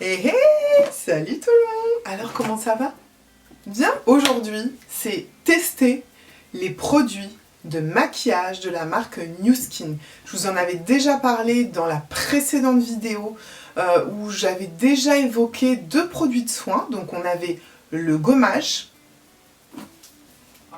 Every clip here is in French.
Hey, salut tout le monde! Alors comment ça va? Bien, aujourd'hui c'est tester les produits de maquillage de la marque Nu Skin. Je vous en avais déjà parlé dans la précédente vidéo où j'avais déjà évoqué deux produits de soins. Donc on avait le gommage,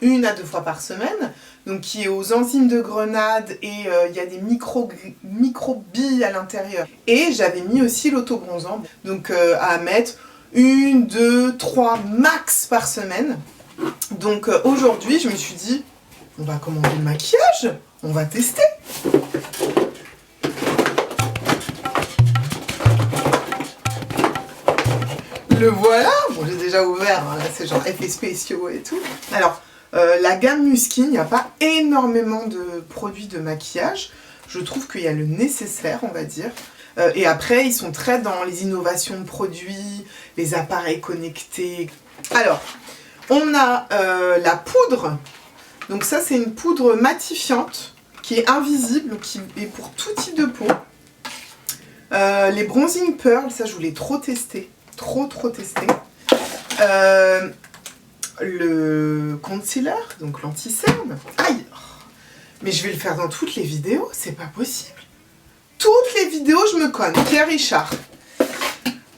1 à 2 fois par semaine, donc qui est aux enzymes de grenade et il y a des micro-billes à l'intérieur. Et j'avais mis aussi l'autobronzant, donc à mettre 1, 2, 3 max par semaine. Donc aujourd'hui, je me suis dit, on va commander le maquillage, on va tester. Le voilà, bon j'ai déjà ouvert, hein, là c'est genre effets spéciaux et tout. Alors, la gamme Nu Skin, il n'y a pas énormément de produits de maquillage. Je trouve qu'il y a le nécessaire, on va dire. Et après, ils sont très dans les innovations de produits, les appareils connectés. Alors, on a la poudre. Donc ça, c'est une poudre matifiante qui est invisible, qui est pour tout type de peau. Les Bronzing Pearl, ça je voulais trop tester. Trop tester. Le concealer, donc l'anti-cerne. Aïe! Mais je vais le faire dans toutes les vidéos, c'est pas possible. Toutes les vidéos, je me conne. Pierre Richard.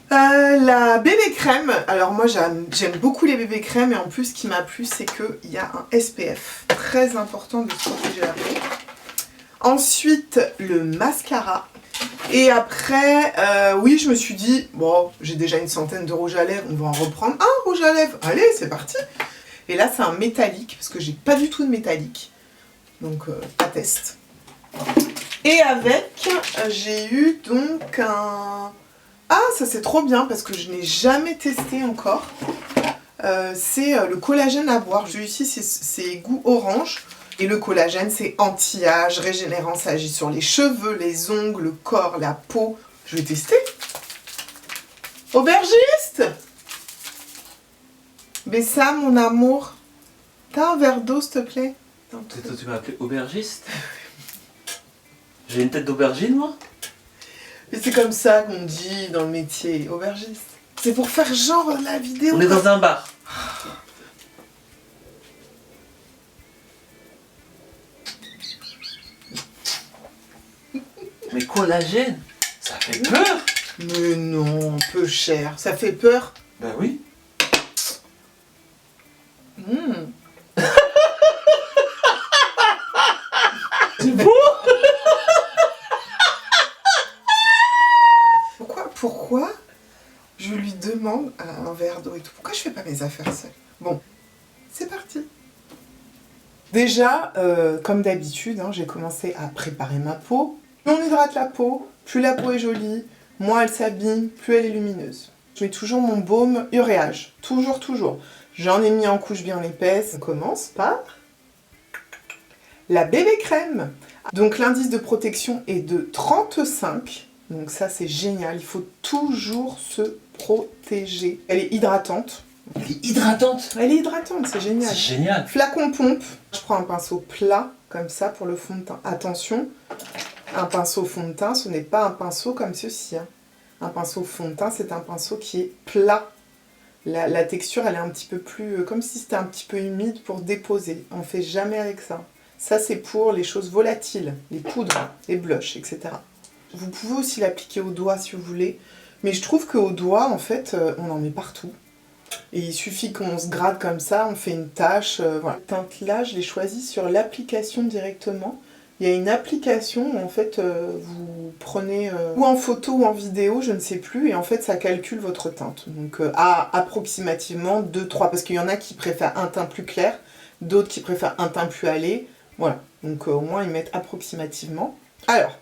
La bébé crème. Alors moi, j'aime beaucoup les bébés crèmes. Et en plus, ce qui m'a plu, c'est qu'il y a un SPF. Très important de se protéger la peau. Ensuite, le mascara. Et après, oui, je me suis dit, bon, j'ai déjà une centaine de rouges à lèvres, on va en reprendre un rouge à lèvres. Allez, c'est parti. Et là, c'est un métallique, parce que j'ai pas du tout de métallique. Donc, à test. Et avec, j'ai eu donc un... Ah, ça c'est trop bien, parce que je n'ai jamais testé encore. C'est le collagène à boire. Celui-ci, c'est goût orange. Et le collagène, c'est anti-âge, régénérant, ça agit sur les cheveux, les ongles, le corps, la peau. Je vais tester. Aubergiste! Bessa, mon amour, t'as un verre d'eau, s'il te plaît? Toi, tu m'as appelé aubergiste? J'ai une tête d'aubergine, moi? Mais c'est comme ça qu'on dit dans le métier, aubergiste. C'est pour faire genre la vidéo. On est dans un bar. Mais collagène, ça fait peur. Mais non, peu cher. Ça fait peur? Ben oui. C'est beau. Pourquoi je lui demande un verre d'eau et tout? Pourquoi je fais pas mes affaires seule? Bon, c'est parti. Déjà, comme d'habitude, hein, j'ai commencé à préparer ma peau. Plus on hydrate la peau, plus la peau est jolie, moins elle s'abîme, plus elle est lumineuse. Je mets toujours mon baume uréage, toujours. J'en ai mis en couche bien épaisse. On commence par la bébé crème. Donc l'indice de protection est de 35. Donc ça c'est génial, il faut toujours se protéger. Elle est hydratante. Elle est hydratante. Elle est hydratante, c'est génial. C'est génial. Flacon pompe. Je prends un pinceau plat, comme ça, pour le fond de teint. Attention, un pinceau fond de teint, ce n'est pas un pinceau comme ceci. Hein. Un pinceau fond de teint, c'est un pinceau qui est plat. La texture, elle est un petit peu plus... comme si c'était un petit peu humide pour déposer. On ne fait jamais avec ça. Ça, c'est pour les choses volatiles, les poudres, les blushs, etc. Vous pouvez aussi l'appliquer au doigt si vous voulez. Mais je trouve qu'au doigt, en fait, on en met partout. Et il suffit qu'on se gratte comme ça, on fait une tache. Voilà. Cette teinte-là, je l'ai choisie sur l'application directement. Il y a une application où en fait vous prenez ou en photo ou en vidéo, je ne sais plus, et en fait ça calcule votre teinte. Donc à approximativement 2-3, parce qu'il y en a qui préfèrent un teint plus clair, d'autres qui préfèrent un teint plus hâlé. Voilà, donc au moins ils mettent approximativement. Alors,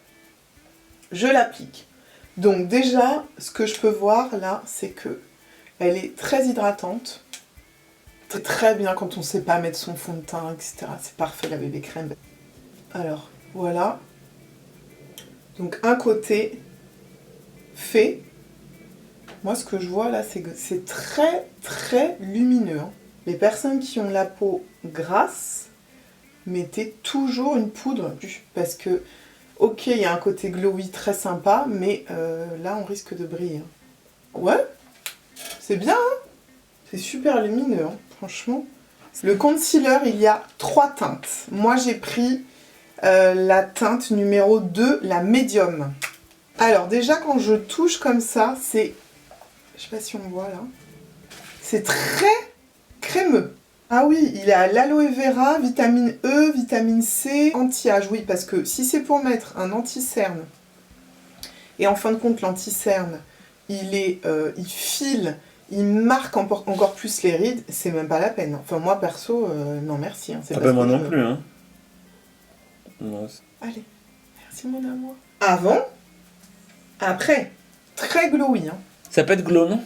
je l'applique. Donc déjà, ce que je peux voir là, c'est que elle est très hydratante. C'est très bien quand on ne sait pas mettre son fond de teint, etc. C'est parfait la bébé crème. Alors, voilà. Donc, un côté fait. Moi, ce que je vois là, c'est que c'est très lumineux. Hein. Les personnes qui ont la peau grasse, mettez toujours une poudre. Parce que, ok, il y a un côté glowy très sympa, mais là, on risque de briller. Hein. Ouais, c'est bien, hein. C'est super lumineux, hein, franchement. Le concealer, il y a 3 teintes. Moi, j'ai pris la teinte numéro 2, la médium. Alors, déjà, quand je touche comme ça, c'est... Je sais pas si on voit, là. C'est très crémeux. Ah oui, il a l'aloe vera, vitamine E, vitamine C, anti-âge. Oui, parce que si c'est pour mettre un anti-cerne, et en fin de compte, l'anti-cerne, il file, il marque encore plus les rides, c'est même pas la peine. Enfin, moi, perso, non merci. Hein, ah ben moi non plus, hein. Non, allez, merci mon amour. Avant, après, très glowy. Hein. ça peut être glow, non?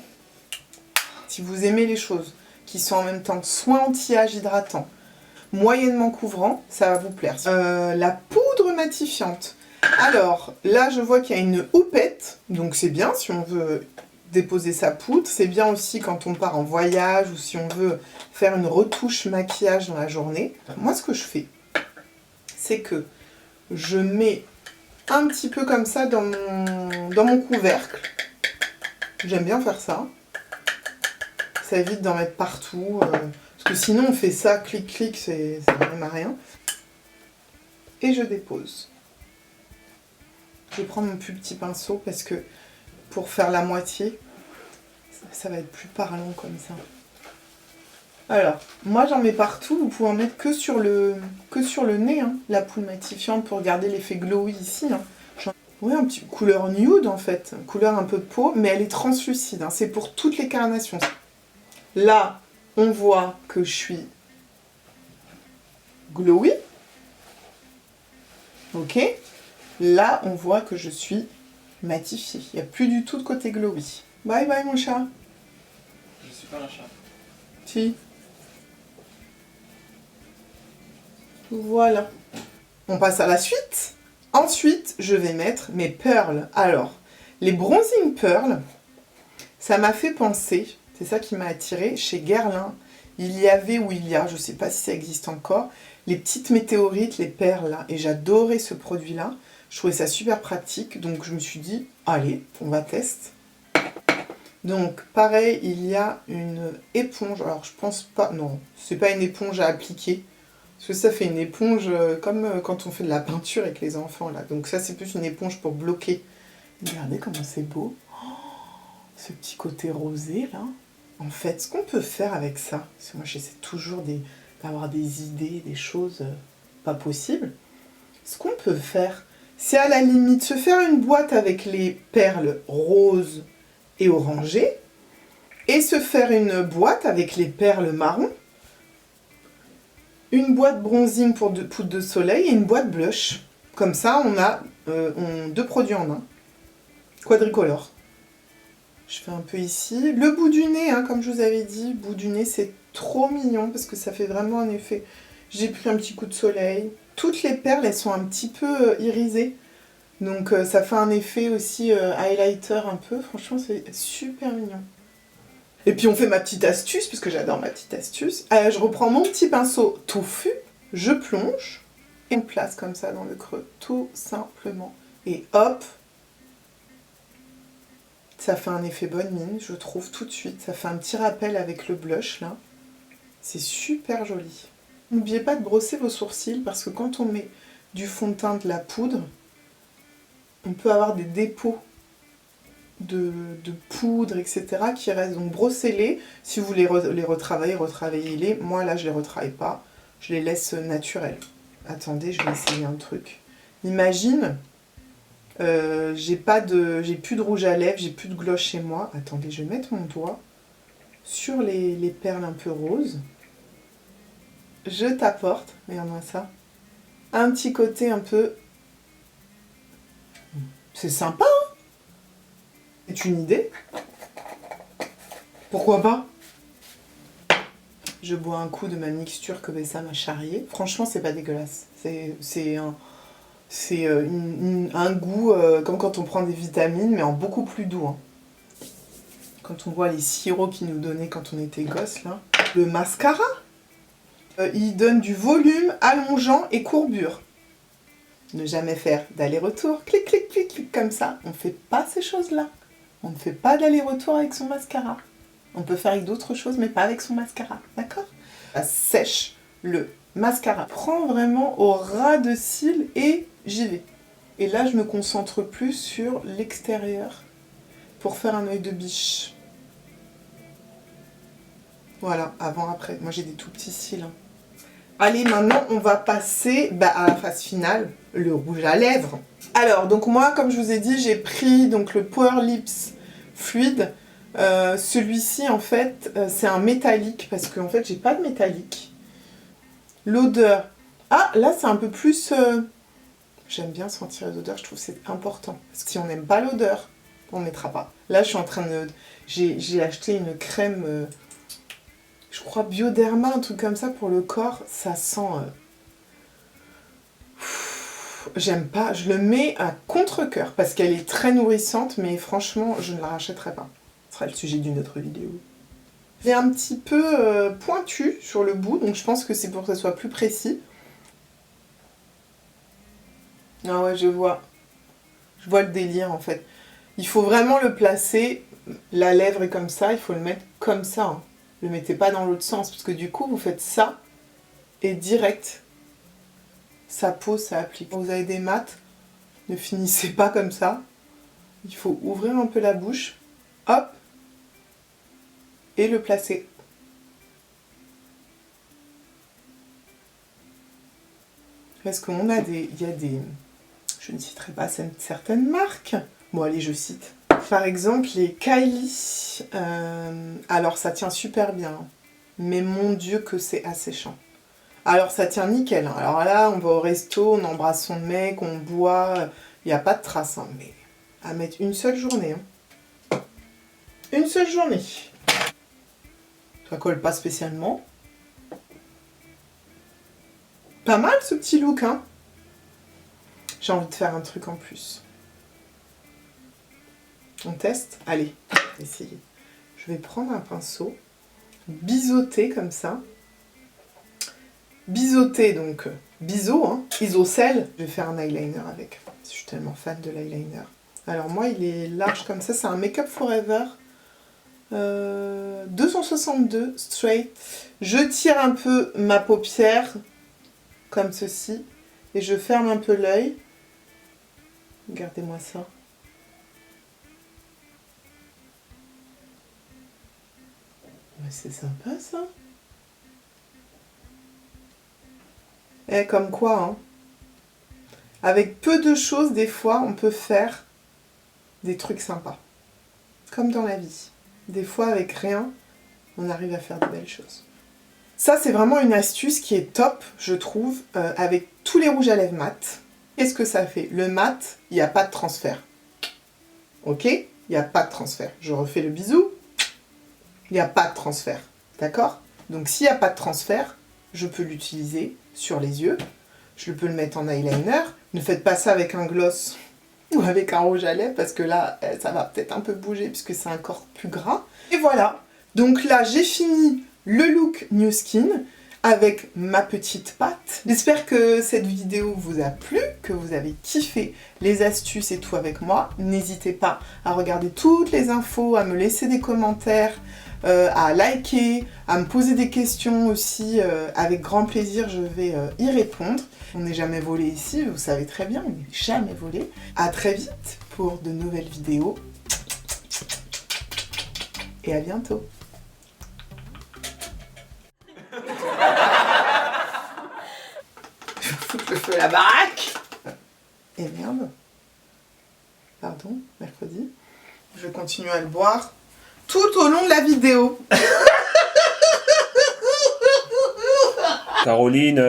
Si vous aimez les choses qui sont en même temps soin anti-âge hydratant, moyennement couvrant, ça va vous plaire. La poudre matifiante. Alors, là, je vois qu'il y a une houppette, donc c'est bien si on veut déposer sa poudre. C'est bien aussi quand on part en voyage ou si on veut faire une retouche maquillage dans la journée. Moi, ce que je fais, c'est que je mets un petit peu comme ça dans mon couvercle. J'aime bien faire ça. Ça évite d'en mettre partout. Parce que sinon, on fait ça, clic-clic, ça ne même à rien. Et je dépose. Je vais prendre mon plus petit pinceau parce que pour faire la moitié, ça va être plus parlant comme ça. Alors, moi j'en mets partout, vous pouvez en mettre que sur le nez, hein, la poudre matifiante pour garder l'effet glowy ici. Hein. Oui, un petit couleur nude en fait, couleur un peu de peau, mais elle est translucide, hein, c'est pour toutes les carnations. Là, on voit que je suis glowy. Ok. Là, on voit que je suis matifiée. Il n'y a plus du tout de côté glowy. Bye bye mon chat. Je suis pas un chat. Si. Voilà. On passe à la suite. Ensuite, je vais mettre mes pearls. Alors, les bronzing pearls, ça m'a fait penser, c'est ça qui m'a attirée, chez Guerlain, il y avait, ou il y a, je ne sais pas si ça existe encore, les petites météorites, les perles, là, et j'adorais ce produit-là. Je trouvais ça super pratique, donc je me suis dit, allez, on va tester. Donc, pareil, il y a une éponge, alors je pense pas, non, c'est pas une éponge à appliquer, parce que ça fait une éponge comme quand on fait de la peinture avec les enfants, là. Donc ça, c'est plus une éponge pour bloquer. Regardez comment c'est beau. Oh, ce petit côté rosé, là. En fait, ce qu'on peut faire avec ça, parce que moi, j'essaie toujours d'avoir des idées, des choses pas possibles. Ce qu'on peut faire, c'est à la limite se faire une boîte avec les perles roses et orangées, et se faire une boîte avec les perles marron, une boîte bronzing pour poudre de soleil et une boîte blush. Comme ça, on a 2 produits en un. Quadricolore. Je fais un peu ici. Le bout du nez, hein, comme je vous avais dit, bout du nez, c'est trop mignon parce que ça fait vraiment un effet. J'ai pris un petit coup de soleil. Toutes les perles, elles sont un petit peu irisées. Donc ça fait un effet aussi highlighter un peu. Franchement, c'est super mignon. Et puis on fait ma petite astuce, parce que j'adore ma petite astuce. Je reprends mon petit pinceau touffu, je plonge, et on place comme ça dans le creux, tout simplement. Et hop, ça fait un effet bonne mine, je trouve tout de suite. Ça fait un petit rappel avec le blush, là. C'est super joli. N'oubliez pas de brosser vos sourcils, parce que quand on met du fond de teint, de la poudre, on peut avoir des dépôts de poudre, etc. qui restent. Donc brossez-les. Si vous les retravaillez, retravaillez-les. Moi, là, je les retravaille pas. Je les laisse naturels. Attendez, je vais essayer un truc. Imagine, j'ai plus de rouge à lèvres, j'ai plus de gloss chez moi. Attendez, je vais mettre mon doigt sur les perles un peu roses. Je t'apporte, regarde-moi ça, un petit côté un peu... C'est sympa, hein? C'est une idée. Pourquoi pas? Je bois un coup de ma mixture que Bessa m'a charriée. Franchement, c'est pas dégueulasse. C'est un goût comme quand on prend des vitamines, mais en beaucoup plus doux. Hein. Quand on voit les sirops qu'ils nous donnaient quand on était gosse, là. Le mascara, il donne du volume, allongeant et courbure. Ne jamais faire d'aller-retour, clic, clic, clic, clic, comme ça. On fait pas ces choses-là. On ne fait pas d'aller-retour avec son mascara. On peut faire avec d'autres choses, mais pas avec son mascara, d'accord? Ça sèche le mascara. Prends vraiment au ras de cils et j'y vais. Et là, je me concentre plus sur l'extérieur pour faire un œil de biche. Voilà, avant-après. Moi, j'ai des tout petits cils. Hein. Allez, maintenant, on va passer à la phase finale, le rouge à lèvres. Alors, donc moi, comme je vous ai dit, j'ai pris donc, le Power Lips Fluide. Celui-ci, en fait, c'est un métallique, parce qu'en fait, j'ai pas de métallique. L'odeur. Ah, là, c'est un peu plus... J'aime bien sentir les odeurs, je trouve que c'est important. Parce que si on n'aime pas l'odeur, on ne mettra pas. Là, je suis en train de... J'ai acheté une crème... je crois Bioderma, un truc comme ça pour le corps. Ça sent... J'aime pas. Je le mets à contre-cœur parce qu'elle est très nourrissante, mais franchement, je ne la rachèterai pas. Ce sera le sujet d'une autre vidéo. Elle est un petit peu pointue sur le bout, donc je pense que c'est pour que ça soit plus précis. Ah ouais, je vois. Je vois le délire en fait. Il faut vraiment le placer. La lèvre est comme ça, il faut le mettre comme ça. Hein. Ne le mettez pas dans l'autre sens, parce que du coup, vous faites ça et direct, ça pose, ça applique. Quand vous avez des mats, ne finissez pas comme ça. Il faut ouvrir un peu la bouche, hop, et le placer. Parce qu'on a il y a des, je ne citerai pas certaines marques. Bon allez, je cite. Par exemple, les Kylie. Alors ça tient super bien, mais mon Dieu que c'est asséchant. Alors ça tient nickel. Hein. Alors là, on va au resto, on embrasse son mec, on boit, il n'y a pas de trace. Hein, mais à mettre une seule journée. Hein. Une seule journée. Ça colle pas spécialement. Pas mal ce petit look, hein. J'ai envie de faire un truc en plus. On teste? Allez, essayez. Je vais prendre un pinceau, biseauter comme ça. Biseauter, donc biseau, hein, isocèle. Je vais faire un eyeliner avec. Je suis tellement fan de l'eyeliner. Alors moi, il est large comme ça. C'est un Make Up Forever 262 straight. Je tire un peu ma paupière comme ceci et je ferme un peu l'œil. Regardez-moi ça. Mais c'est sympa ça. Et comme quoi, hein, avec peu de choses, des fois, on peut faire des trucs sympas. Comme dans la vie. Des fois, avec rien, on arrive à faire de belles choses. Ça, c'est vraiment une astuce qui est top, je trouve, avec tous les rouges à lèvres mat. Qu'est-ce que ça fait? Le mat, il n'y a pas de transfert. Ok? Il n'y a pas de transfert. Je refais le bisou. Il n'y a pas de transfert. D'accord? Donc, s'il n'y a pas de transfert, je peux l'utiliser sur les yeux. Je peux le mettre en eyeliner. Ne faites pas ça avec un gloss ou avec un rouge à lèvres parce que là, ça va peut-être un peu bouger puisque c'est un corps plus gras. Et voilà. Donc là, j'ai fini le look New Skin avec ma petite patte. J'espère que cette vidéo vous a plu, que vous avez kiffé les astuces et tout avec moi. N'hésitez pas à regarder toutes les infos, à me laisser des commentaires, à liker, à me poser des questions aussi. Avec grand plaisir, je vais y répondre. On n'est jamais volé ici, vous savez très bien, on n'est jamais volé. À très vite pour de nouvelles vidéos. Et à bientôt. Je fais la baraque. Et merde. Pardon, mercredi. Je continue à le boire tout au long de la vidéo. Caroline,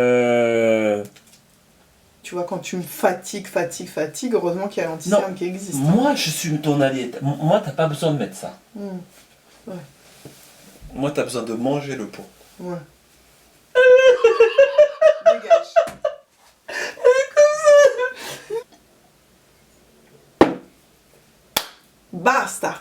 Tu vois, quand tu me fatigues, heureusement qu'il y a l'anti-cerne qui existe. Hein. Moi, je suis ton allié. Moi, t'as pas besoin de mettre ça. Ouais. Moi, t'as besoin de manger le pot. Ouais. Dégage. Basta!